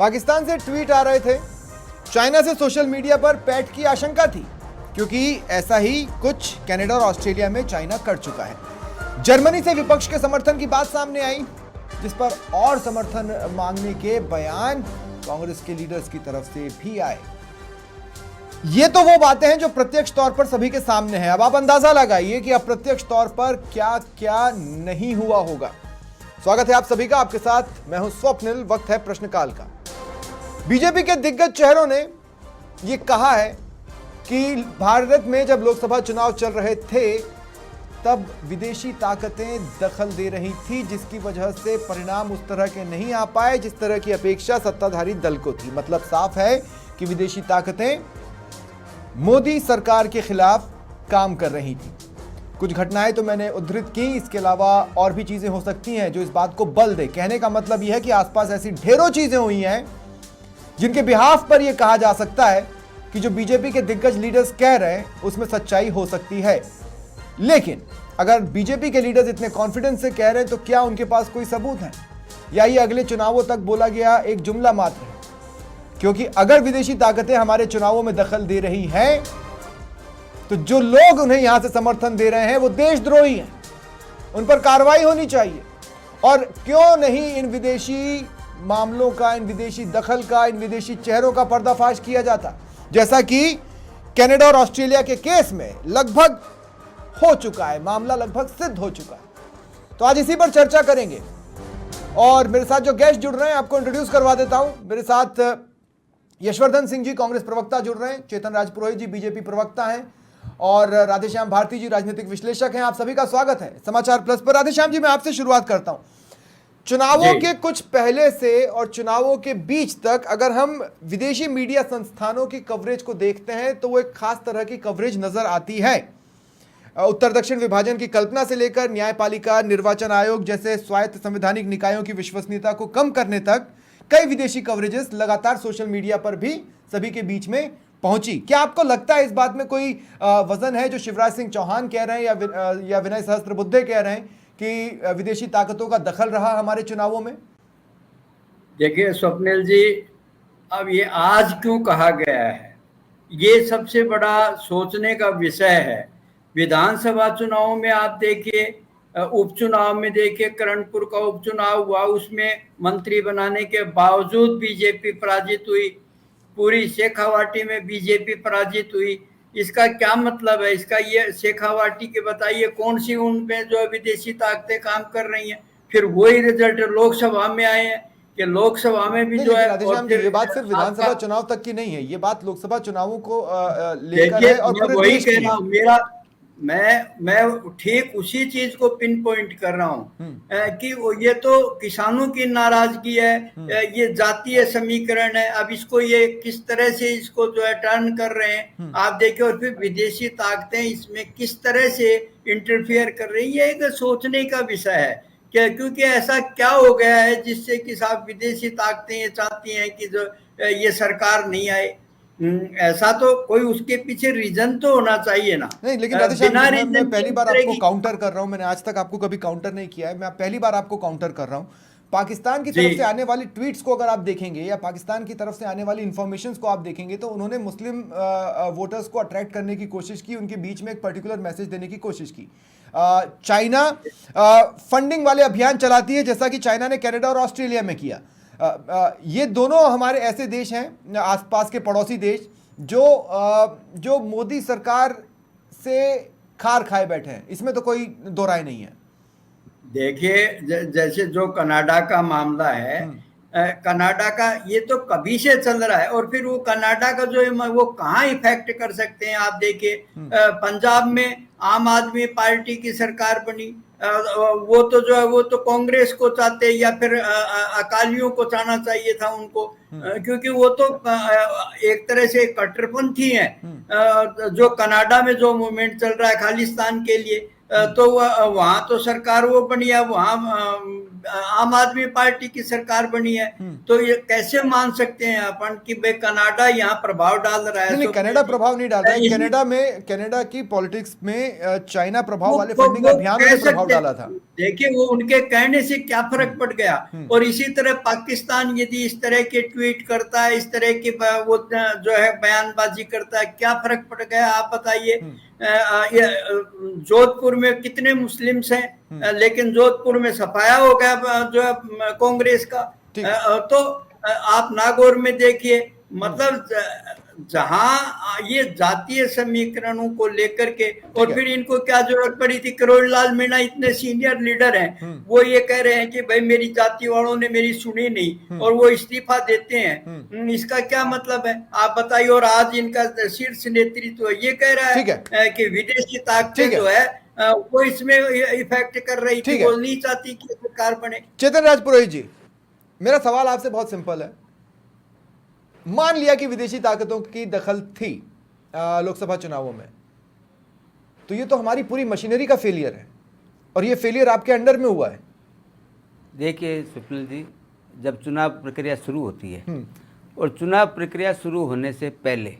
पाकिस्तान से ट्वीट आ रहे थे, चाइना से सोशल मीडिया पर पैठ की आशंका थी, क्योंकि ऐसा ही कुछ कनाडा और ऑस्ट्रेलिया में चाइना कर चुका है। जर्मनी से विपक्ष के समर्थन की बात सामने आई, जिस पर और समर्थन मांगने के बयान कांग्रेस के लीडर्स की तरफ से भी आए। ये तो वो बातें हैं जो प्रत्यक्ष तौर पर सभी के सामने हैं। अब आप अंदाजा लगाइए कि अप्रत्यक्ष तौर पर क्या क्या नहीं हुआ होगा। स्वागत है आप सभी का, आपके साथ मैं हूं स्वप्निल। वक्त है प्रश्नकाल का। बीजेपी के दिग्गज चेहरों ने यह कहा है कि भारत में जब लोकसभा चुनाव चल रहे थे तब विदेशी ताकतें दखल दे रही थी, जिसकी वजह से परिणाम उस तरह के नहीं आ पाए जिस तरह की अपेक्षा सत्ताधारी दल को थी। मतलब साफ है कि विदेशी ताकतें मोदी सरकार के खिलाफ काम कर रही थी। कुछ घटनाएं तो मैंने उद्धृत की, इसके अलावा और भी चीजें हो सकती हैं जो इस बात को बल दे। कहने का मतलब यह है कि आसपास ऐसी ढेरों चीजें हुई हैं जिनके बिहाफ पर यह कहा जा सकता है कि जो बीजेपी के दिग्गज लीडर्स कह रहे हैं उसमें सच्चाई हो सकती है। लेकिन अगर बीजेपी के लीडर्स इतने कॉन्फिडेंस से कह रहे हैं तो क्या उनके पास कोई सबूत है, या ये अगले चुनावों तक बोला गया एक जुमला मात्र है? क्योंकि अगर विदेशी ताकतें हमारे चुनावों में दखल दे रही हैं तो जो लोग उन्हें यहां से समर्थन दे रहे हैं वो देशद्रोही हैं, उन पर कार्रवाई होनी चाहिए। और क्यों नहीं इन विदेशी मामलों का, इन विदेशी दखल का, इन विदेशी चेहरों का पर्दाफाश किया जाता, जैसा कि कनाडा और ऑस्ट्रेलिया के केस में लगभग हो चुका है, मामला लगभग सिद्ध हो चुका है। तो आज इसी पर चर्चा करेंगे और मेरे साथ जो गेस्ट जुड़ रहे हैं आपको इंट्रोड्यूस करवा देता हूं। मेरे साथ यशवर्धन सिंह जी कांग्रेस प्रवक्ता जुड़ रहे हैं, चेतन राजपुरोहित जी बीजेपी प्रवक्ता हैं और राधेश्याम भारती जी राजनीतिक विश्लेषक हैं। आप सभी का स्वागत है समाचार प्लस पर। राधेश्याम जी, मैं आपसे शुरुआत करता हूं। चुनावों के कुछ पहले से और चुनावों के बीच तक अगर हम विदेशी मीडिया संस्थानों की कवरेज को देखते हैं तो वो एक खास तरह की कवरेज नजर आती है। उत्तर दक्षिण विभाजन की कल्पना से लेकर न्यायपालिका, निर्वाचन आयोग जैसे स्वायत्त संवैधानिक निकायों की विश्वसनीयता को कम करने तक कई विदेशी कवरेजेस लगातार सोशल मीडिया पर भी सभी के बीच में पहुंची। क्या आपको लगता है इस बात में कोई वजन है जो शिवराज सिंह चौहान कह रहे हैं या विनय सहस्त्रबुद्धे कह रहे हैं कि विदेशी ताकतों का दखल रहा हमारे चुनावों में? देखिए स्वप्निल जी, अब ये आज क्यों कहा गया है, ये सबसे बड़ा सोचने का विषय है। विधानसभा चुनाव में आप देखिए, उपचुनाव में देखिए, करणपुर का उपचुनाव हुआ, उसमें मंत्री बनाने के बावजूद बीजेपी पराजित हुई। पूरी शेखावाटी में बीजेपी पराजित हुई। इसका क्या मतलब है? इसका ये शेखावाटी के बताइए कौन सी उनमें जो विदेशी ताकतें काम कर रही हैं। फिर वही रिजल्ट लोकसभा में आए हैं कि लोकसभा में भी जो है। राधेश्याम जी, ये बात सिर्फ विधानसभा चुनाव तक की नहीं है, ये बात लोकसभा चुनावों को लेकर है और पूरे वही देश कह की रहा हूँ। मैं ठीक उसी चीज को पिन पॉइंट कर रहा हूँ कि ये तो किसानों की नाराजगी है, ये जातीय समीकरण है। अब इसको ये किस तरह से इसको जो है टर्न कर रहे हैं आप देखिए, और फिर विदेशी ताकतें इसमें किस तरह से इंटरफियर कर रही है। एक सोचने का विषय है क्योंकि ऐसा क्या हो गया है जिससे कि साहब विदेशी ताकतें ये चाहती हैं कि जो ये सरकार नहीं आए। ऐसा तो कोई उसके पीछे रीजन तो होना चाहिए ना। नहीं, लेकिन राधेश्याम जी, मैं पहली बार आपको काउंटर कर रहा हूं। मैंने आज तक आपको कभी काउंटर नहीं किया है, मैं पहली बार आपको काउंटर कर रहा हूं। पाकिस्तान की तरफ से आने वाली ट्वीट्स को अगर आप देखेंगे या पाकिस्तान की तरफ से आने वाली इंफॉर्मेशन को आप देखेंगे तो उन्होंने मुस्लिम वोटर्स को अट्रैक्ट करने की कोशिश की, उनके बीच में एक पर्टिकुलर मैसेज देने की कोशिश की। चाइना फंडिंग वाले अभियान चलाती है, जैसा कि चाइना ने कनाडा और ऑस्ट्रेलिया में किया। ये दोनों हमारे ऐसे देश हैं, आसपास के पड़ोसी देश, जो मोदी सरकार से खार खाए बैठे हैं। इसमें तो कोई दो राय नहीं है। देखिए जैसे जो कनाडा का मामला है, कनाडा का ये तो कभी से चल रहा है, और फिर वो कनाडा का जो है वो कहाँ इफेक्ट कर सकते हैं आप देखिए। पंजाब में आम आदमी पार्टी की सरकार बनी, वो तो जो है वो तो कांग्रेस को चाहते या फिर अकालियों को चाहना चाहिए था उनको, क्योंकि वो तो एक तरह से कट्टरपंथी हैं। जो कनाडा में जो मूवमेंट चल रहा है खालिस्तान के लिए, तो वहां तो सरकार वो बनी है, वहां आम आदमी पार्टी की सरकार बनी है। तो ये कैसे मान सकते हैं अपन कि भाई कनाडा यहाँ प्रभाव डाल रहा है? नहीं, तो कनाडा प्रभाव नहीं डाल रहा है। इसी- कनाडा की पॉलिटिक्स में चाइना प्रभाव वाले वो फंडिंग अभियान कह में प्रभाव सकते डाला था। देखिए, वो उनके कहने से क्या फर्क पड़ गया। और इसी तरह पाकिस्तान यदि इस तरह के ट्वीट करता है, इस तरह की वो जो है बयानबाजी करता है, क्या फर्क पड़ गया आप बताइए। जोधपुर में कितने मुस्लिम्स हैं, लेकिन जोधपुर में सफाया हो गया जो है कांग्रेस का। तो आप नागौर में देखिए, मतलब जहां ये जातीय समीकरणों को लेकर के, और फिर इनको क्या जरूरत पड़ी थी? करोड़ लाल मीणा इतने सीनियर लीडर हैं, वो ये कह रहे हैं कि भाई मेरी जाति वालों ने मेरी सुनी नहीं, और वो इस्तीफा देते हैं। इसका क्या मतलब है आप बताइए। और आज इनका शीर्ष नेतृत्व ये कह रहा है कि विदेशी ताकतें जो है वो इसमें इफेक्ट कर रही थी, वो नहीं चाहती कि सरकार बने। चेतन राज पुरोहित जी, मेरा सवाल आपसे बहुत सिंपल है। मान लिया कि विदेशी ताकतों की दखल थी लोकसभा चुनावों में, तो ये तो हमारी पूरी मशीनरी का फेलियर है, और ये फेलियर आपके अंडर में हुआ है। देखिए स्वप्निल जी, जब चुनाव प्रक्रिया शुरू होती है और चुनाव प्रक्रिया शुरू होने से पहले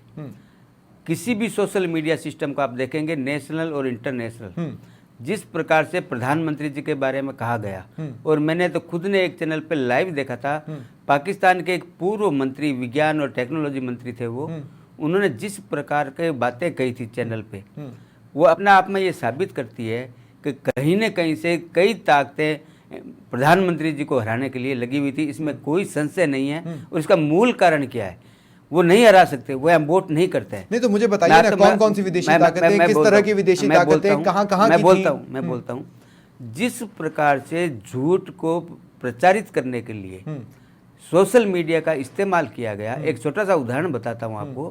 किसी भी सोशल मीडिया सिस्टम को आप देखेंगे, नेशनल और इंटरनेशनल, जिस प्रकार से प्रधानमंत्री जी के बारे में कहा गया, और मैंने तो खुद ने एक चैनल पे लाइव देखा था, पाकिस्तान के एक पूर्व मंत्री, विज्ञान और टेक्नोलॉजी मंत्री थे वो, उन्होंने जिस प्रकार के बातें कही थी चैनल पे, वो अपना आप में ये साबित करती है कि कहीं न कहीं से कई ताकतें प्रधानमंत्री जी को हराने के लिए लगी हुई थी। इसमें कोई संशय नहीं है। और इसका मूल कारण क्या है? वो नहीं हरा सकते, वो हम वोट नहीं करते हैं। नहीं तो मुझे बताइए ना, कौन कौन सी विदेशी ताकतें, किस तरह की विदेशी ताकतें, कहां कहां की थी? मैं बोलता हूं, जिस प्रकार से झूठ को प्रचारित करने के लिए सोशल मीडिया का इस्तेमाल किया गया। एक छोटा सा उदाहरण बताता हूं आपको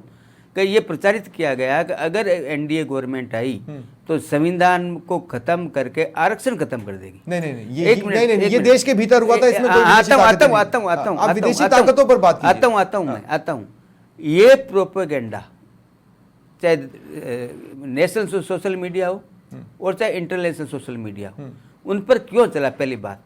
कि ये प्रचारित किया गया कि अगर एनडीए गवर्नमेंट आई तो संविधान को खत्म करके आरक्षण खत्म कर देगी। नहीं, ये देश के भीतर हुआ था, इसमें कोई विदेशी ताकत नहीं। आता हूं आप विदेशी ताकतों पर बात कीजिए। आता हूं। ये प्रोपेगेंडा चाहे नेशनल सोशल मीडिया हो और चाहे इंटरनेशनल सोशल मीडिया हो, उन पर क्यों चला? पहली बात,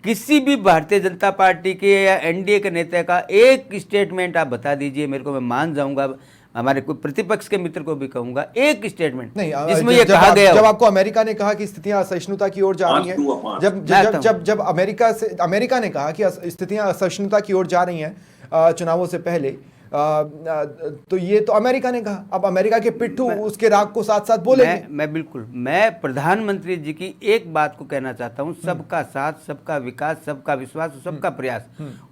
किसी भी भारतीय जनता पार्टी के या एनडीए के नेता का एक स्टेटमेंट आप बता दीजिए मेरे को, मैं मान जाऊंगा। हमारे कोई प्रतिपक्ष के मित्र को भी कहूंगा, एक स्टेटमेंट नहीं जिसमें ये कहा गया। जब आपको अमेरिका ने कहा कि स्थितियां असहिष्णुता की ओर जा रही हैं, जब अमेरिका ने कहा कि स्थितियां असहिष्णुता की ओर जा रही हैं चुनावों से पहले, तो ये तो अमेरिका ने कहा। अब अमेरिका के पिट्ठू उसके राग को साथ साथ बोलेंगे। मैं प्रधानमंत्री जी की एक बात को कहना चाहता हूं, सबका साथ, सबका विकास, सबका विश्वास, सबका प्रयास।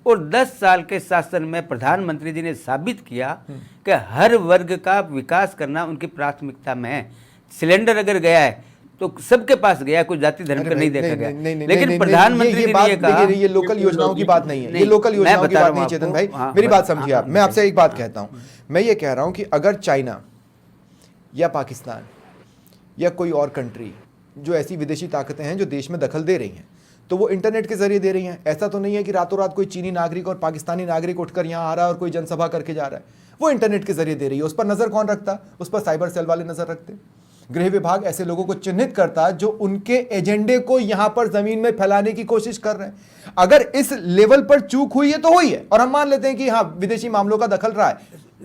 और 10 साल के शासन में प्रधानमंत्री जी ने साबित किया कि हर वर्ग का विकास करना उनकी प्राथमिकता में है। सिलेंडर अगर गया है तो सबके पास गया, कोई जाति धर्म का नहीं देखा गया। लेकिन प्रधानमंत्री जी ने कहा, ये लोकल योजनाओं की बात नहीं है, ये लोकल योजनाओं की बात नहीं। चेतन भाई, मेरी बात समझिए आप। मैं आपसे एक बात कहता हूं, मैं ये कह रहा हूं कि अगर चाइना या पाकिस्तान या कोई और कंट्री जो ऐसी विदेशी ताकतें हैं जो देश में दखल दे रही हैं, तो वो इंटरनेट के जरिए दे रही हैं। ऐसा तो नहीं है कि रातों रात कोई चीनी नागरिक और पाकिस्तानी नागरिक उठकर यहाँ आ रहा है और कोई जनसभा करके जा रहा है। वो इंटरनेट के जरिए दे रही है। उस पर नजर कौन रखता? उस पर साइबर सेल वाले नजर रखते। गृह विभाग ऐसे लोगों को चिन्हित करता जो उनके एजेंडे को यहां पर जमीन में फैलाने की कोशिश कर रहे हैं। अगर इस लेवल पर चूक हुई है तो हुई है, और हम मान लेते हैं कि हाँ, विदेशी मामलों का दखल रहा है।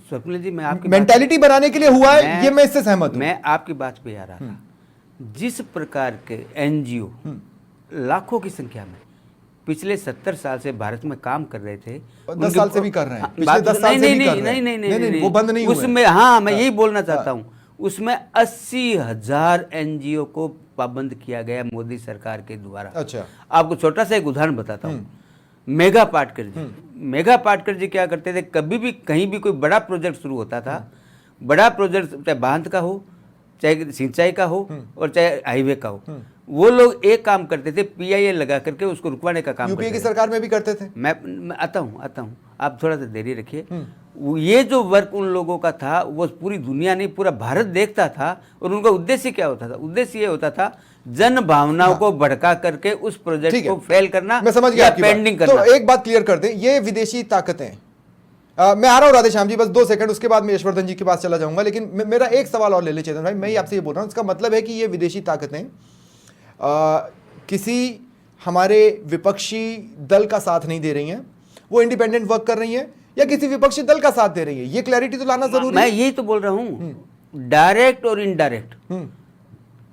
स्वप्निल जी, मैं आपकी मेंटालिटी बनाने के लिए हुआ है, ये मैं इससे सहमत हूं। मैं आपकी बात पे आ रहा था। जिस प्रकार के एनजीओ लाखों की संख्या में पिछले 70 साल से भारत में काम कर रहे थे, 10 साल से भी कर रहे हैं, पिछले 10 साल से भी कर रहे हैं। नहीं, वो बंद नहीं हुए उसमें। हाँ, मैं यही बोलना चाहता हूं, उसमें 80,000 एनजीओ को पाबंद किया गया मोदी सरकार के द्वारा। अच्छा, आपको छोटा सा एक उदाहरण बताता हूँ। मेघा पाटकर जी, मेघा पाटकर जी क्या करते थे, कभी भी कहीं भी कोई बड़ा प्रोजेक्ट शुरू होता था, बड़ा प्रोजेक्ट चाहे बांध का हो, चाहे सिंचाई का हो और चाहे हाईवे का हो, वो लोग एक काम करते थे, पीआईए लगा करके उसको रुकवाने का काम यूपीए की सरकार में भी करते थे। मैं आता हूँ, आप थोड़ा सा देरी रखिए। ये जो वर्क उन लोगों का था, वो पूरी दुनिया नहीं, पूरा भारत देखता था। और उनका उद्देश्य क्या होता था? उद्देश्य ये होता था जन भावनाओं को भड़का करके उस प्रोजेक्ट को फेल करना, मैं समझ गया, पेंडिंग करना। तो एक बात क्लियर कर दें, ये विदेशी ताकतें, मैं आ रहा हूं राधेश्याम जी, बस 2 सेकंड, उसके बाद मैं यशवर्धन जी के पास चला जाऊंगा। लेकिन मेरा एक सवाल और ले ले चेतन भाई, मैं ही आपसे ये बोल रहा हूं, इसका मतलब है कि ये विदेशी ताकतें किसी हमारे विपक्षी दल का साथ नहीं दे रही हैं, वो इंडिपेंडेंट वर्क कर रही हैं, या किसी विपक्षी दल का साथ दे रही है। ये क्लैरिटी तो लाना जरूरी मैं है। यही तो बोल रहा हूँ, डायरेक्ट और इनडायरेक्ट।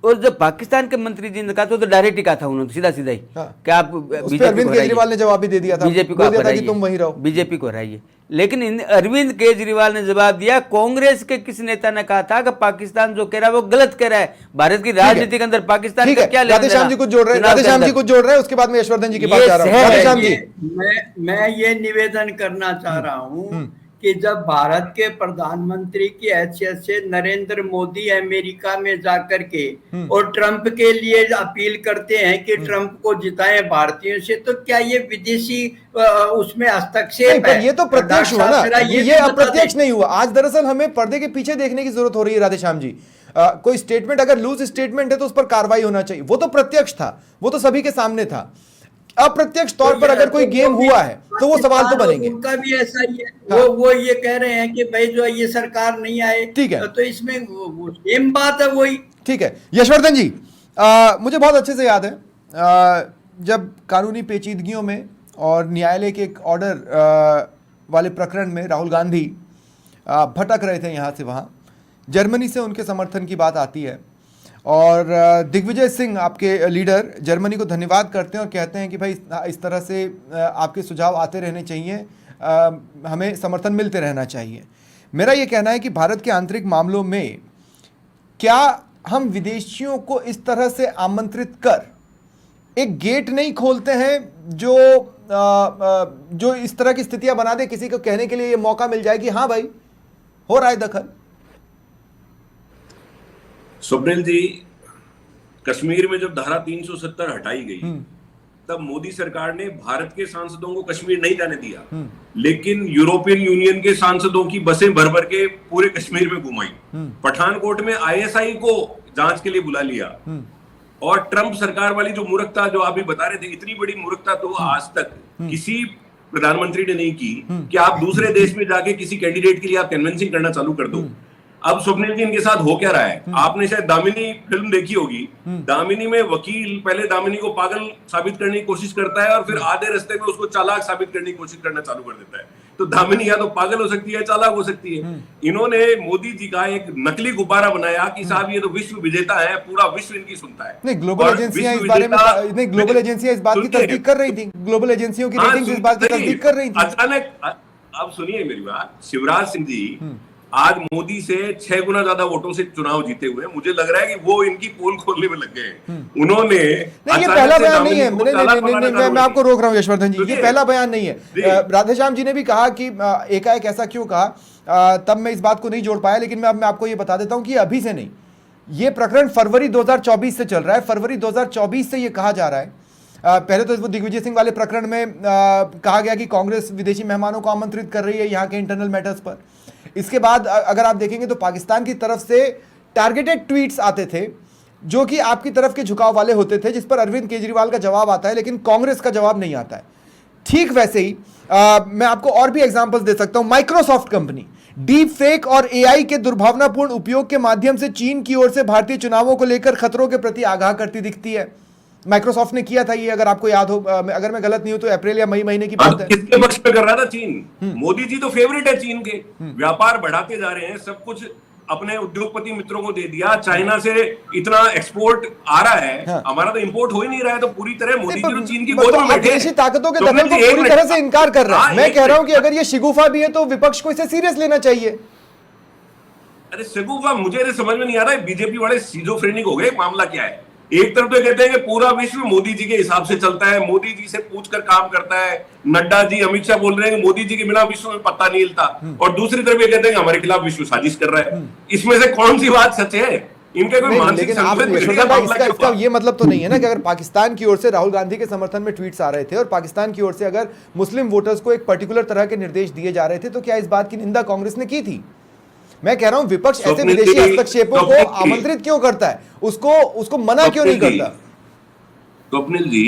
और जब पाकिस्तान के मंत्री जी ने कहा तो डायरेक्ट ही कहा था उन्होंने, सीधा सीधा ही कि आप बीजेपी अरविंद केजरीवाल ने जवाब भी दे दिया था, बीजेपी को बोल दिया था कि हराइए, तुम वहीं रहो, बीजेपी को हराइए। लेकिन अरविंद केजरीवाल ने जवाब दिया, कांग्रेस के किस नेता ने कहा था कि पाकिस्तान जो कह रहा है वो गलत कह रहा है, भारत की राजनीति के अंदर पाकिस्तान का क्या लेना देना। राधेश्याम जी कुछ जोड़ रहे हैं, राधेश्याम जी कुछ जोड़ रहे हैं, उसके बाद में यशवर्धन जी के पास जा रहा हूं। राधेश्याम जी, मैं ये निवेदन करना चाह रहा हूँ कि जब भारत के प्रधानमंत्री की हैसियत से नरेंद्र मोदी अमेरिका में जाकर के और ट्रंप के लिए अपील करते हैं कि ट्रंप को जिताएं भारतीयों से, तो क्या ये विदेशी उसमें हस्तक्षेप है? ये तो प्रत्यक्ष हुआ ना, ये तो अप्रत्यक्ष नहीं हुआ। आज दरअसल हमें पर्दे के पीछे देखने की जरूरत हो रही है राधेश्याम जी। कोई स्टेटमेंट अगर लूज स्टेटमेंट है तो उस पर कार्रवाई होना चाहिए, वो तो प्रत्यक्ष था, वो तो सभी के सामने था। अप्रत्यक्ष तौर पर अगर कोई गेम हुआ है तो वो सवाल तो बनेंगे। उनका भी ऐसा ही है, वो ये कह रहे हैं कि भाई जो ये सरकार नहीं आए, ठीक है, तो इसमें सेम बात है वही। ठीक है यशवर्धन जी, मुझे बहुत अच्छे से याद है जब कानूनी पेचीदगियों में और न्यायालय के एक ऑर्डर वाले प्रकरण में राहुल गांधी भटक रहे थे यहाँ से वहाँ, जर्मनी से उनके समर्थन की बात आती है और दिग्विजय सिंह आपके लीडर जर्मनी को धन्यवाद करते हैं और कहते हैं कि भाई इस तरह से आपके सुझाव आते रहने चाहिए, हमें समर्थन मिलते रहना चाहिए। मेरा ये कहना है कि भारत के आंतरिक मामलों में क्या हम विदेशियों को इस तरह से आमंत्रित कर एक गेट नहीं खोलते हैं जो इस तरह की स्थितियां बना दे, किसी को कहने के लिए ये मौका मिल जाए कि हाँ भाई हो रहा है दखल। स्वप्निल जी, कश्मीर में जब धारा 370 हटाई गई तब मोदी सरकार ने भारत के सांसदों को कश्मीर नहीं जाने दिया, लेकिन यूरोपियन यूनियन के सांसदों की बसें भर भर के पूरे कश्मीर में घुमाई। पठानकोट में ISI को जांच के लिए बुला लिया। और ट्रंप सरकार वाली जो मूर्खता जो आप भी बता रहे थे, इतनी बड़ी मूर्खता तो आज तक किसी प्रधानमंत्री ने नहीं की कि आप दूसरे देश में जाके किसी कैंडिडेट के लिए आप कन्विंसिंग करना चालू कर दो। अब स्वप्निल जी इनके साथ हो क्या रहा है? आपने शायद दामिनी फिल्म देखी होगी। दामिनी में वकील पहले दामिनी को पागल साबित करने की कोशिश करता है और फिर आधे रास्ते में उसको चालाक साबित करने की कोशिश करना चालू कर देता है। तो दामिनी या तो पागल हो सकती है, चालाक हो सकती है। इन्होंने मोदी जी का एक नकली गुब्बारा बनाया कि साहब ये तो विश्व विजेता है, पूरा विश्व इनकी सुनता है। नहीं, ग्लोबल एजेंसियां इस बारे में ग्लोबल एजेंसियां इस बात की तस्दीक कर रही थी, ग्लोबल एजेंसियों की रेटिंग्स इस बात की तस्दीक कर रही थी। अचानक अब सुनिए मेरी बात, शिवराज सिंह जी आज मोदी से 6 गुना ज्यादा वोटों से चुनाव जीते हुए, मुझे लग रहा है कि वो इनकी पोल खोलने में लग गए। उन्होंने नहीं, ये पहला बयान नहीं है। मैं आपको रोक रहा हूं यशवर्धन जी, ये पहला बयान नहीं है। राधेश्याम जी ने भी कहा कि एकाएक ऐसा क्यों कहा, तब मैं इस बात को नहीं जोड़ पाया, लेकिन मैं आपको ये बता देता हूं कि अभी से नहीं, ये प्रकरण फरवरी 2024 से चल रहा है। फरवरी 2024 से ये कहा जा रहा है। पहले तो दिग्विजय सिंह वाले प्रकरण में कहा गया कि कांग्रेस विदेशी मेहमानों को आमंत्रित कर रही है यहाँ के इंटरनल मैटर्स पर। इसके बाद अगर आप देखेंगे तो पाकिस्तान की तरफ से टारगेटेड ट्वीट्स आते थे जो कि आपकी तरफ के झुकाव वाले होते थे, जिस पर अरविंद केजरीवाल का जवाब आता है, लेकिन कांग्रेस का जवाब नहीं आता है। ठीक वैसे ही मैं आपको और भी एग्जांपल्स दे सकता हूं। माइक्रोसॉफ्ट कंपनी डीप फेक और AI के दुर्भावनापूर्ण उपयोग के माध्यम से चीन की ओर से भारतीय चुनावों को लेकर खतरों के प्रति आगाह करती दिखती है। माइक्रोसॉफ्ट ने किया था ये, अगर आपको याद हो, अगर मैं गलत नहीं हूं तो अप्रैल या मई महीने की बात है। किसके पक्ष में कर रहा था चीन? मोदी जी तो फेवरेट है चीन के, व्यापार बढ़ाते जा रहे हैं, सब कुछ अपने उद्योगपति मित्रों को दे दिया। चाइना से इतना एक्सपोर्ट आ रहा है, हमारा तो इंपोर्ट हो ही नहीं रहा है। तो पूरी तरह मोदी जी तो चीन की गोद में बैठे हैं। विदेशी ताकतों के दखल को पूरी तरह से इनकार कर रहा है। मैं कह रहा हूं कि अगर ये शिगुफा भी है तो विपक्ष को इसे सीरियस लेना चाहिए। अरे शिगुफा मुझे समझ में नहीं आ रहा है, बीजेपी वाले सिजोफ्रेनिक हो गए। मामला क्या है? एक तरफ तो कहते हैं कि पूरा विश्व मोदी जी के हिसाब से चलता है, मोदी जी से पूछकर काम करता है। नड्डा जी, अमित शाह बोल रहे हैं कि मोदी जी के बिना विश्व में पत्ता नहीं हिलता, और दूसरी तरफ ये कहते हैं कि हमारे खिलाफ विश्व साजिश कर रहा है। इसमें से कौन सी बात सच है? इनका कोई मानसिक इसका ये मतलब तो नहीं है ना कि अगर पाकिस्तान की ओर से राहुल गांधी के समर्थन में ट्वीट्स आ रहे थे और पाकिस्तान की ओर से अगर मुस्लिम वोटर्स को एक पर्टिकुलर तरह के निर्देश दिए जा रहे थे, तो क्या इस बात की निंदा कांग्रेस ने की थी? मैं कह रहा हूं विपक्ष ऐसे विदेशी हस्तक्षेपों को आमंत्रित क्यों करता है, उसको मना क्यों नहीं करता? स्वप्निल जी,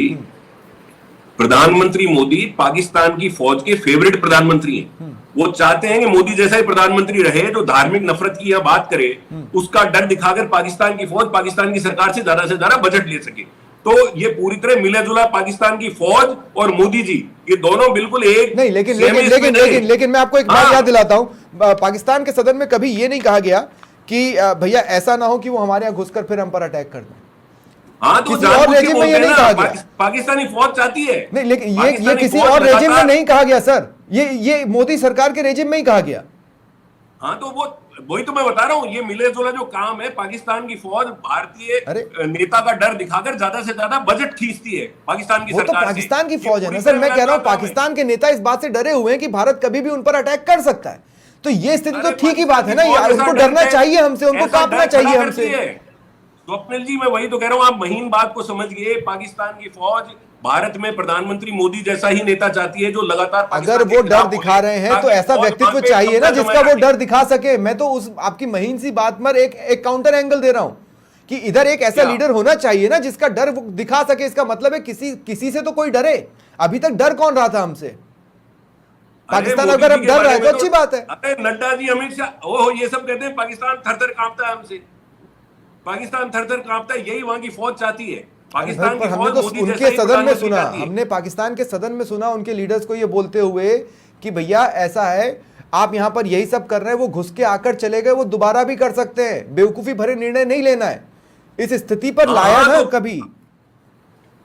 प्रधानमंत्री मोदी पाकिस्तान की फौज के फेवरेट प्रधानमंत्री हैं। वो चाहते हैं कि मोदी जैसा ही प्रधानमंत्री रहे जो धार्मिक नफरत की बात करे, उसका डर दिखाकर पाकिस्तान की फौज पाकिस्तान की सरकार से ज्यादा बजट ले सके। तो ये पूरी तरह मिला जुला पाकिस्तान की फौज और मोदी जी, ये दोनों बिल्कुल एक नहीं, लेकिन सेम लेकिन इसमें लेकिन नहीं। लेकिन लेकिन मैं आपको एक बात हाँ। याद दिलाता हूं, पाकिस्तान के सदन में कभी ये नहीं कहा गया कि भैया ऐसा ना हो कि वो हमारे यहाँ घुसकर फिर हम पर अटैक कर दें। हाँ, तो किसी और जानबूझ के रेजिम में बोलते ये हैं नहीं ना, कहा गया। पाकिस्तानी फौज चाहती है। नहीं, लेकिन ये पाकिस्तानी किसी फौज और रेजिम में लगातार- नहीं कहा गया सर, ये मोदी सरकार के रेजिम में ही कहा गया। हाँ, तो वही तो मैं बता रहा हूँ, ये मिले जुला जो काम है, पाकिस्तान की फौज भारतीय अरे नेता का डर दिखाकर ज्यादा से ज्यादा बजट खींचती है पाकिस्तान की वो तो सरकार से। पाकिस्तान की ये फौज है पूरी ना सर, तरह मैं कह रहा हूं लगातार काम है। पाकिस्तान के नेता इस बात से डरे हुए हैं कि भारत कभी भी उन पर अटैक कर सकता है। तो ये स्थिति तो अरे ठीक ही बात है ना, पाकिस्तान की उनको फौज ऐसा डरना डर चाहिए हमसे, उनको ऐसा कांपना डर चाहिए खड़ा हमसे। करती है। स्वप्निल जी, मैं वही तो कह रहा हूँ, आप महीन बात को समझिए। पाकिस्तान की फौज भारत में प्रधानमंत्री मोदी जैसा ही नेता चाहती है, जो लगातार पाकिस्तान अगर के वो डर खिलाफ दिखा बोले, रहे हैं तो ताकि ऐसा फौज व्यक्तित्व वहां पे चाहिए ना कब्जा जिसका वो जमाए डर दिखा सके। मैं तो उस आपकी महीन सी बात पर एक काउंटर एंगल दे रहा हूं कि इधर एक ऐसा क्या? लीडर होना चाहिए ना जिसका डर वो दिखा सके। इसका मतलब है किसी से तो कोई डरे। अभी तक डर कौन रहा था हमसे? पाकिस्तान अरे अगर अब मोदी जी के डर रहा है बारे तो में अच्छी बात है। अरे नड्डा जी, अमित शाह, ओहो, ये सब कहते हैं पाकिस्तान थर-थर कांपता है हमसे। पाकिस्तान थर-थर कांपता है, यही वहां की फौज चाहती है। पाकिस्तान पर की हमने फौज तो मोदी उनके जैसा ही सदन में प्रधानमंत्री सुना, चाहती है। हमने पाकिस्तान के सदन में सुना उनके लीडर्स को ये बोलते हुए कि भैया ऐसा है, आप यहां पर यही सब कर रहे हैं, वो घुस के आकर चले गए, वो दोबारा भी कर सकते हैं, बेवकूफी भरे निर्णय नहीं लेना है। इस स्थिति पर हाँ, लाया ना तो- कभी।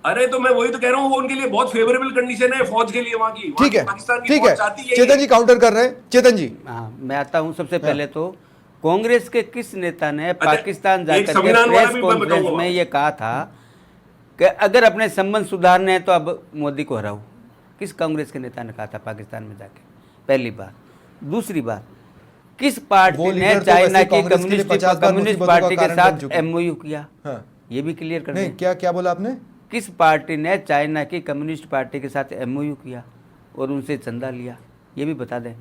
अरे तो मैं वही तो कह रहा हूँ, वो उनके लिए बहुत फेवरेबल कंडीशन है फौज के लिए वहां की। ठीक है, पाकिस्तान की ठीक फौज है, चाहती है चेतन जी काउंटर कर रहे हैं। चेतन जी, हाँ, मैं आता हूँ। सबसे पहले तो कांग्रेस के किस नेता ने पाकिस्तान एक जाकर के संविधान वाला प्रेस भी मैं कॉन्फ्रेंस बताऊंगा। में ये कहा था कि अगर अपने संबंध सुधारने हैं तो अब मोदी को हराओ? किस कांग्रेस के नेता ने कहा था पाकिस्तान में जाके? पहली बात। दूसरी बात, किस वो पार्टी ने लीडर तो चाइना वैसे की कांग्रेस के लिए 50 बार कम्युनिस्ट मुसीबतों पार्टी का के कारण बन साथ चुके हैं। एमओयू किया? हाँ, ये भी क्लियर कर नहीं, दें। क्या बोला आपने? किस पार्टी ने चाइना की कम्युनिस्ट पार्टी के साथ एमओयू किया और उनसे चंदा लिया? ये भी बता दें।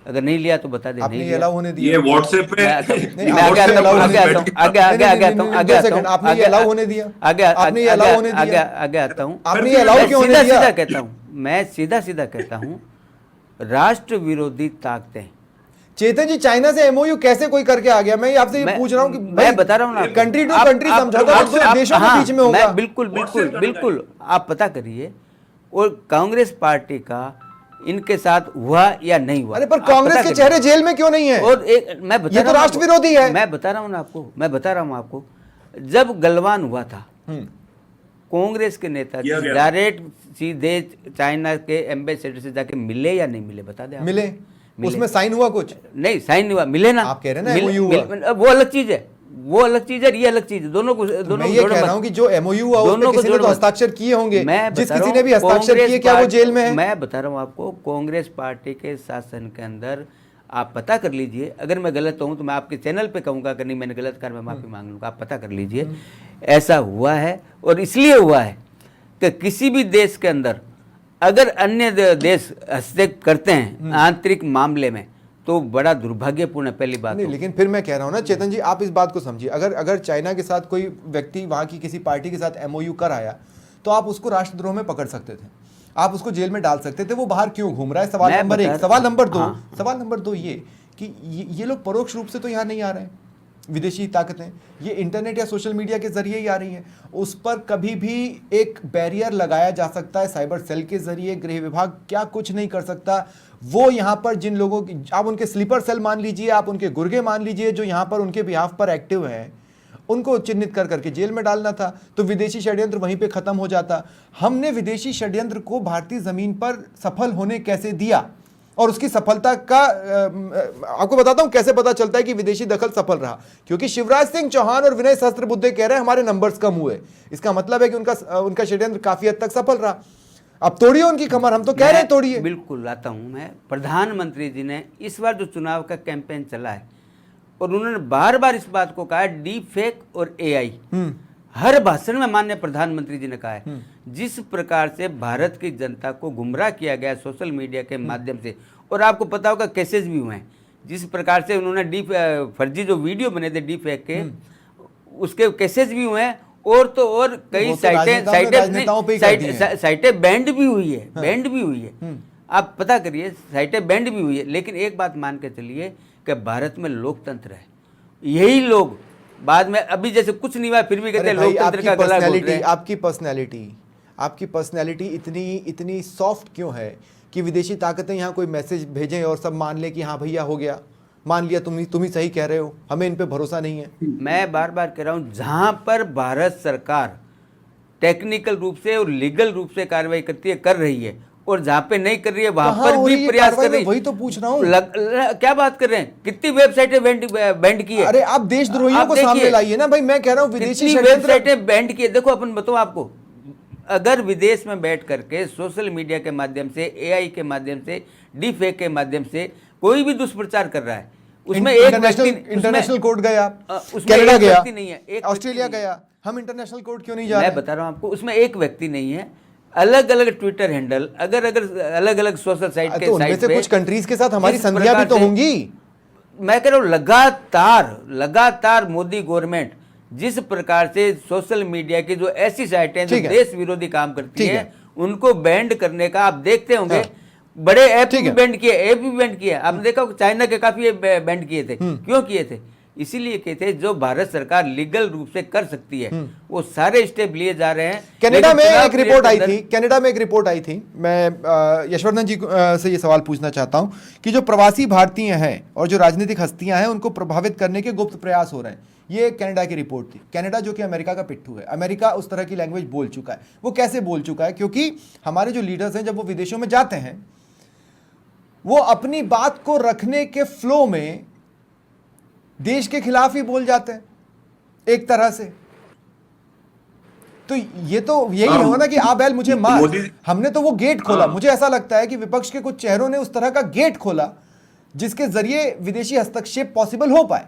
अगर नहीं लिया तो बता दें। आपने नहीं ये लिया। अलाउ होने ये दिया? व्हाट्सएप पे मैं आता हूँ। नहीं, मैं आगे आपने आता allow हूँ, होने आगे दिया? आता हूँ, आगे आगे आगे आता हूँ, नहीं, आगे दो आता सेकंड, हूँ, आपने ये आगे allow होने दिया? आगे आपने ये allow होने आगे दिया? आगे आता हूँ। आपने ये allow क्यों होने सीधा दिया? सीधा कहता हूँ, मैं सीधा सीधा कहता हूँ, राष्ट्र विरोधी ताकतें। चेतन जी, चाइना से एमओयू कैसे कोई करके आ गया? मैं आपसे ये पूछ रहा हूँ कि मैं बता रहा हूँ ना, कंट्री टू आप- कंट्री आप- समझौता आप- तो दो आप- देशों के हाँ, बीच में होगा। मैं बिल्कुल बिल्कुल WhatsApp बिल्कुल आप पता करिए। और कांग्रेस पार्टी का इनके साथ हुआ या नहीं हुआ? अरे पर आप कांग्रेस पता के करिए। चेहरे जेल में क्यों नहीं है? और एक मैं बता ये तो रहा हूँ राष्ट्र आपको, विरोधी है। मैं बता रहा हूँ ना आपको, मैं बता रहा हूँ आपको, जब गलवान हुआ था कांग्रेस के नेता किया गया। डायरेक्ट सीधे चाइना के एम्बेसडर से जाके मिले या नहीं मिले? बता दें आप। मिले? उसमें साइन हुआ कुछ? नहीं, साइन नहीं हुआ, मिले ना। आप कह रहे हैं ना MOU हुआ। वो अलग चीज है, वो अलग चीज है, ये अलग चीज है। दोनों को दोनों मैं को ये जोड़ो कह मत। रहा हूँ कि जो एमओयू हुआ उसमें दोनों को किसी ने जोड़ो तो मत। हस्ताक्षर किए होंगे। मैं जिस बता रहा किसी ने हूँ, भी हस्ताक्षर कांग्रेस किए, क्या वो पार्टी- जेल में है? मैं बता रहा हूँ आपको, कांग्रेस पार्टी के शासन के अंदर आप पता कर लीजिए। अगर मैं गलत हूँ तो मैं आपके चैनल पे कहूँगा, अगर नहीं मैंने गलत कर मैं माफी मांग लूँगा। आप पता कर लीजिए, ऐसा हुआ है। और इसलिए हुआ है कि किसी भी देश के अंदर अगर अन्य देश हस्तक्षेप करते हैं आंतरिक मामले में तो बड़ा दुर्भाग्यपूर्ण है, पहली बात। नहीं, लेकिन फिर मैं कह रहा हूँ ना चेतन जी, आप इस बात को समझिए। अगर चाइना के साथ कोई व्यक्ति वहाँ की किसी पार्टी के साथ एमओयू कर आया तो आप उसको राष्ट्रद्रोह में पकड़ सकते थे, आप उसको जेल में डाल सकते थे। वो बाहर क्यों घूम रहा है? सवाल मैं नंबर बता एक। रहा- सवाल नंबर दो, हाँ। सवाल नंबर दो ये कि ये लोग परोक्ष रूप से तो यहाँ नहीं आ रहे हैं, विदेशी ताकतें ये इंटरनेट या सोशल मीडिया के जरिए ही आ रही हैं। उस पर कभी भी एक बैरियर लगाया जा सकता है, साइबर सेल के जरिए। गृह विभाग क्या कुछ नहीं कर सकता। वो यहाँ पर जिन लोगों की, आप उनके स्लीपर सेल मान लीजिए, आप उनके गुर्गे मान लीजिए, जो यहाँ पर उनके बिहाफ पर एक्टिव हैं, उनको चिन्हित कर करके जेल में डालना था तो विदेशी षड्यंत्र वहीं पे खत्म हो जाता। हमने विदेशी षड्यंत्र को भारतीय जमीन पर सफल होने कैसे दिया, और उसकी सफलता का आपको बताता हूं कैसे पता चलता है कि विदेशी दखल सफल रहा। क्योंकि शिवराज सिंह चौहान और विनय सहस्त्रबुद्धे कह रहे हैं हमारे नंबर्स कम हुए, इसका मतलब है कि उनका षड्यंत्र काफी हद तक सफल रहा। अब तोड़िए उनकी कमर, हम तो कह रहे हैं तोड़िए। बिल्कुल आता हूं मैं। प्रधानमंत्री जी ने इस बार जो चुनाव का कैंपेन चला है और उन्होंने बार बार इस बात को कहा है, डीप फेक और एआई। हर भाषण में माननीय प्रधानमंत्री जी ने कहा है, जिस प्रकार से भारत की जनता को गुमराह किया गया सोशल मीडिया के माध्यम से, और आपको पता होगा केसेस भी हुए हैं, जिस प्रकार से उन्होंने फर्जी जो वीडियो बने थे डीप फेक के, उसके केसेस भी हुए हैं। और तो और कई वो तो राजनेताओं पे ही करती हैं। साइटें बैंड भी हुई है, बैंड भी हुई है। आप पता करिए, साइटें बैंड भी हुई है। लेकिन एक बात मान के चलिए कि भारत में लोकतंत्र है, यही लोग बाद में अभी जैसे कुछ नहीं हुआ फिर भी कहते अरे हैं भाई, लोकतंत्र का गला घोट रहे हैं। आपकी पर्सनैलिटी इतनी सॉफ्ट क्यों है कि विदेशी ताकतें यहाँ कोई मैसेज भेजें और सब मान ले कि हाँ भैया हो गया, मान लिया, तुम ही सही कह रहे हो, हमें इन पे भरोसा नहीं है। मैं बार बार कह रहा हूं, जहां पर भारत सरकार टेक्निकल रूप से और लीगल रूप से कार्रवाई करती है, कर रही है, और जहां पे नहीं कर रही है वहां कहाँ पर हो रही भी है प्रयास कार्रवाई? कर रही है। वही तो पूछ रहा हूँ। क्या बात कर रहे हैं, कितनी वेबसाइटें बैंड की है। अरे आप देशद्रोहियों आप को देखिए, सामने लाइए ना भाई, मैं कह रहा हूँ विदेशी कितनी षड्यंत्र। वेबसाइटें बैंड की है। देखो अपन बताओ आपको, अगर विदेश में बैठ करके सोशल मीडिया के माध्यम से, एआई के माध्यम से, डीफेक के माध्यम से कोई भी दुष्प्रचार कर रहा है, उसमें एक इंटरनेशनल कोर्ट गए आप, उसमें कनाडा एक गया, व्यक्ति नहीं है, एक ऑस्ट्रेलिया व्यक्ति गया, हम इंटरनेशनल कोर्ट क्यों नहीं जा रहे? मैं बता रहा हूं आपको, उसमें एक व्यक्ति नहीं है, अलग अलग ट्विटर हैंडल, अगर अलग अलग सोशल साइट के तो उनमें साइट से पे कुछ कंट्रीज के साथ हमारी जिस संधियां भी प्रकार तो से- होंगी। मैं कह रहा हूँ लगातार मोदी गवर्नमेंट जिस प्रकार से सोशल मीडिया की जो ऐसी साइटें जो ठीक है। देश विरोधी काम करती ठीक है है। उनको बैंड करने का आप देखते होंगे। हाँ। बड़े ऐप ठीक भी है। बैंड किए, आपने देखा होगा, चाइना के काफी बैंड किए थे। क्यों किए थे? इसीलिए किए थे जो भारत सरकार लीगल रूप से कर सकती है वो सारे स्टेप लिए जा रहे हैं। कनाडा लेकिन में चुनाव एक रिपोर्ट आई पीरियड थी, कनाडा में एक रिपोर्ट आई थी। मैं यशवर्धन जी से ये सवाल पूछना चाहता हूं कि जो प्रवासी भारतीय हैं और जो राजनीतिक हस्तियां हैं उनको प्रभावित करने के गुप्त प्रयास हो रहे हैं। ये कनाडा की रिपोर्ट थी। कनाडा जो कि अमेरिका का पिट्ठू है, अमेरिका उस तरह की लैंग्वेज बोल चुका है। वो कैसे बोल चुका है? क्योंकि हमारे जो लीडर्स हैं जब वो विदेशों में जाते हैं वो अपनी बात को रखने के फ्लो में देश के खिलाफ ही बोल जाते हैं एक तरह से। तो ये तो यही हो ना कि आ बैल मुझे मार। हमने तो वो गेट खोला। मुझे ऐसा लगता है कि विपक्ष के कुछ चेहरों ने उस तरह का गेट खोला जिसके जरिए विदेशी हस्तक्षेप पॉसिबल हो पाए।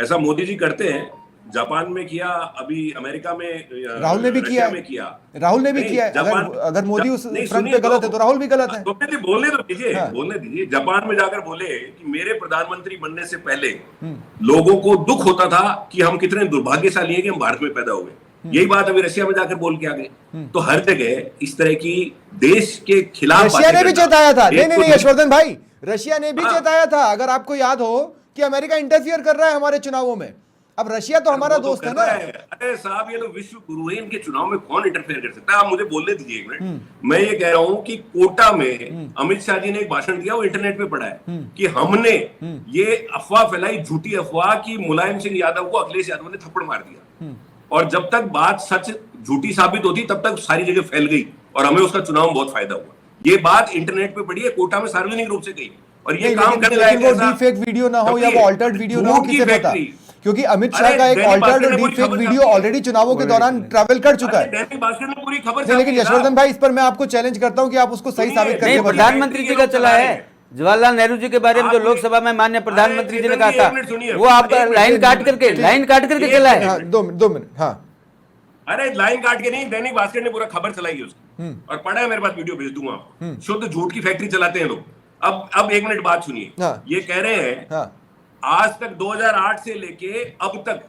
ऐसा मोदी जी करते हैं, जापान में किया, अभी अमेरिका में, राहुल ने भी रशिया किया में किया। राहुल ने भी नहीं, किया है। जापान- अगर मोदी उस नहीं, फ्रंट सुनिए पे गलत है तो राहुल भी गलत है। बोलने तो दीजिए, हाँ। बोलने दीजिए। जापान में जाकर बोले कि मेरे प्रधानमंत्री बनने से पहले लोगों को दुख होता था कि हम कितने दुर्भाग्यशाली हैं कि हम भारत में पैदा हो गए। यही बात अभी रशिया में जाकर बोल के आ गए। तो हर जगह इस तरह की देश के खिलाफ रशिया ने भी बातें चेताया था। करना, नहीं यशवर्धन भाई, रशिया ने भी हाँ। चेताया था। अगर आपको याद हो कि अमेरिका इंटरफियर कर रहा है हमारे चुनावों में। अब रशिया तो हमारा वो तो दोस्त है कर ना। रहा है। अरे साहब, ये तो विश्व गुरु है, इनके चुनाव में कौन इंटरफेयर कर सकता है? आप मुझे बोलने दीजिए एक मिनट। मैं ये कह रहा हूं कि कोटा में अमित शाह जी ने एक भाषण दिया, वो इंटरनेट पे पड़ा है कि हमने ये अफवाह फैलाई, झूठी अफवाह, कि मुलायम सिंह यादव को अखिलेश यादव ने थप्पड़ मार दिया। और जब तक बात सच झूठी साबित होती तब तक सारी जगह फैल गई और हमें उसका चुनाव में बहुत फायदा हुआ। ये बात इंटरनेट पे पड़ी है, कोटा में सार्वजनिक रूप से गई। और ये काम कर रहा है लेकिन वो डीफेक वीडियो ना हो या वो ऑल्टर्ड वीडियो ना हो, किसे पता? क्योंकि अमित शाह का एक ऑल्टर्ड और डीफेक वीडियो ऑलरेडी चुनावों के दौरान ट्रैवल कर चुका है। दैनिक भास्कर में पूरी खबर नहीं, लेकिन यशवर्धन भाई, इस पर मैं आपको चैलेंज करता हूं कि आप उसको सही साबित करके नहीं, बताएं। प्रधानमंत्री जी का चला है। जवाहरलाल नेहरू जी के बारे में जो लोकसभा में माननीय प्रधानमंत्री जी ने कहा था, वो आप लाइन काट करके चला है। हाँ, 2 मिनट। हाँ, अरे लाइन काट के नहीं, दैनिक भास्कर ने पूरा खबर चलाई उसकी और पढ़ा है, मेरे पास वीडियो भेज दूंगा आपको। शुद्ध झूठ की फैक्ट्री चलाते हैं लोग। अब 1 मिनट बात सुनिए। हाँ। ये कह रहे हैं हाँ, आज तक 2008 से लेके अब तक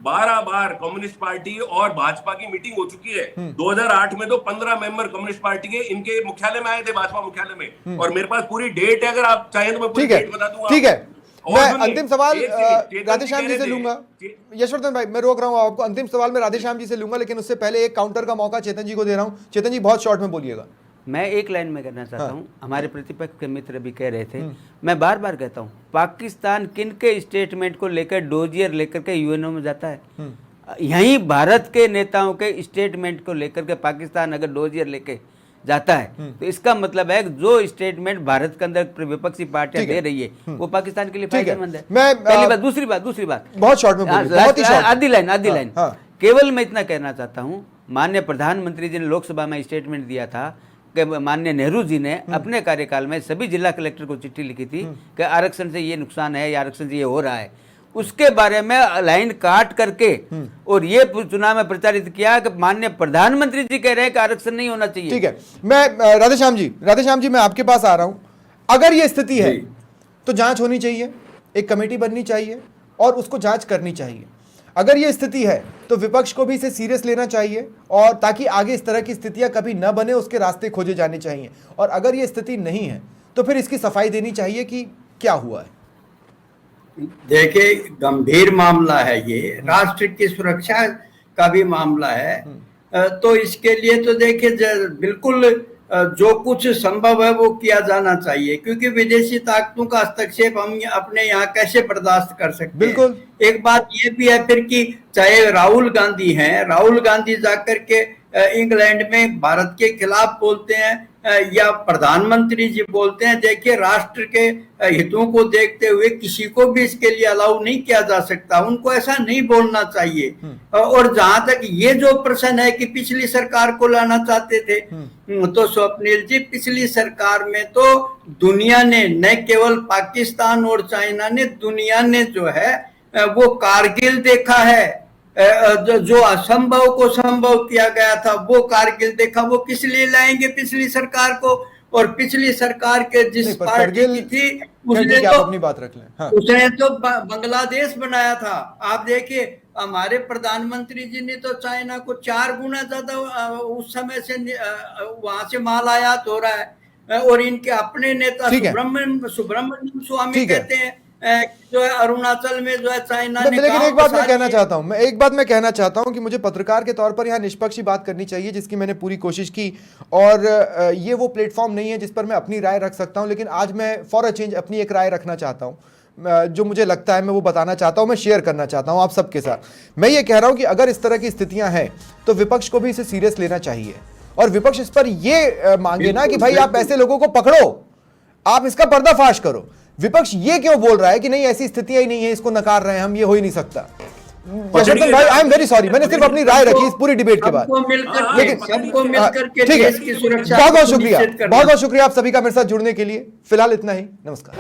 12 बार कम्युनिस्ट पार्टी और भाजपा की मीटिंग हो चुकी है। 2008 में तो 15 मेंबर कम्युनिस्ट पार्टी के इनके मुख्यालय में आए थे, भाजपा मुख्यालय में। और मेरे पास पूरी डेट है, अगर आप चाहें तो मैं पूरी ठीक है, डेट बता दूंगा। ठीक है। और मैं सुनिए, अंतिम सवाल चेतन राधेश्याम कह जी रहे से थे- लूंगा। यशवर्धन भाई, मैं रोक रहा हूं आपको। अंतिम सवाल मैं राधेश्याम जी से लूंगा, लेकिन उससे पहले एक काउंटर का मौका चेतन जी को दे रहा हूं। चेतन जी, बहुत शॉर्ट में बोलिएगा। मैं एक लाइन में कहना चाहता हूं, हमारे प्रतिपक्ष के मित्र भी कह रहे थे, मैं बार बार कहता हूं, पाकिस्तान किन के स्टेटमेंट को लेकर डोजियर लेकर के यूएनओ में जाता है? यहीं भारत के नेताओं के स्टेटमेंट को लेकर के पाकिस्तान अगर डोजियर लेके जाता है तो इसका मतलब है कि जो स्टेटमेंट भारत के अंदर विपक्षी पार्टियां दे रही है वो पाकिस्तान के लिए ठीक है। फायदेमंद है। मैं, पहली बात। दूसरी बात बहुत शॉर्ट में बोलिए, बहुत ही शॉर्ट। आधी लाइन हाँ। केवल मैं इतना कहना चाहता हूं, माननीय प्रधानमंत्री जी ने लोकसभा में स्टेटमेंट दिया था कि माननीय नेहरू जी ने अपने कार्यकाल में सभी जिला कलेक्टर को चिट्ठी लिखी थी कि आरक्षण से ये नुकसान है या आरक्षण से ये हो रहा है। उसके बारे में लाइन काट करके और ये चुनाव में प्रचारित किया कि माननीय प्रधानमंत्री जी कह रहे हैं कि आरक्षण नहीं होना चाहिए। ठीक है। मैं राधेश्याम जी, मैं आपके पास आ रहा हूं। अगर ये स्थिति है तो जांच होनी चाहिए, एक कमेटी बननी चाहिए और उसको जांच करनी चाहिए। अगर ये स्थिति है तो विपक्ष को भी इसे सीरियस लेना चाहिए, और ताकि आगे इस तरह की स्थितियां कभी न बने उसके रास्ते खोजे जाने चाहिए। और अगर ये स्थिति नहीं है तो फिर इसकी सफाई देनी चाहिए कि क्या हुआ है। देखिए गंभीर मामला है ये, राष्ट्र की सुरक्षा का भी मामला है। तो इसके लिए तो देखिए बिल्कुल जो कुछ संभव है वो किया जाना चाहिए, क्योंकि विदेशी ताकतों का हस्तक्षेप हम अपने यहाँ कैसे बर्दाश्त कर सकते बिल्कुल। हैं। एक बात ये भी है फिर कि चाहे राहुल गांधी हैं, राहुल गांधी जाकर के इंग्लैंड में भारत के खिलाफ बोलते हैं या प्रधानमंत्री जी बोलते हैं, देखिए राष्ट्र के हितों को देखते हुए किसी को भी इसके लिए अलाउ नहीं किया जा सकता, उनको ऐसा नहीं बोलना चाहिए। और जहां तक ये जो प्रश्न है कि पिछली सरकार को लाना चाहते थे, तो स्वप्निल जी पिछली सरकार में तो दुनिया ने, न केवल पाकिस्तान और चाइना ने, दुनिया ने जो है वो कारगिल देखा है, जो असंभव को संभव किया गया था वो कारगिल देखा। वो किस लिए लाएंगे पिछली सरकार को? और पिछली सरकार के जिस पार्टी की थी उसने तो अपनी बात रख लें। हाँ। उसने तो बांग्लादेश बनाया था। आप देखिए हमारे प्रधानमंत्री जी ने तो चाइना को 4 गुना ज्यादा उस समय से वहां से माल आयात हो रहा है। और इनके अपने नेता सुब्रमण्यम स्वामी कहते हैं जो है अरुणाचल में जो है चाइना ने। लेकिन एक बात मैं कहना चाहता हूं कि मुझे पत्रकार के तौर पर यहाँ निष्पक्ष बात करनी चाहिए, जिसकी मैंने पूरी कोशिश की। और ये वो प्लेटफॉर्म नहीं है जिस पर मैं अपनी राय रख सकता हूं, लेकिन आज मैं फॉर अ चेंज अपनी एक राय रखना चाहता हूं। जो मुझे लगता है मैं वो बताना चाहता हूं, मैं शेयर करना चाहता हूं आप सबके साथ। मैं ये कह रहा हूं कि अगर इस तरह की स्थितियां हैं तो विपक्ष को भी इसे सीरियस लेना चाहिए, और विपक्ष इस पर ये मांगे ना कि भाई आप ऐसे लोगों को पकड़ो, आप इसका पर्दाफाश करो। विपक्ष ये क्यों बोल रहा है कि नहीं ऐसी स्थितियां ही नहीं है, इसको नकार रहे हैं हम, ये हो ही नहीं सकता। यशवर्धन भाई आई एम वेरी सॉरी, मैंने सिर्फ अपनी राय रखी इस पूरी डिबेट के बाद। लेकिन सबको मिलकर के देश की सुरक्षा, बहुत बहुत शुक्रिया आप सभी का मेरे साथ जुड़ने के लिए। फिलहाल इतना ही, नमस्कार।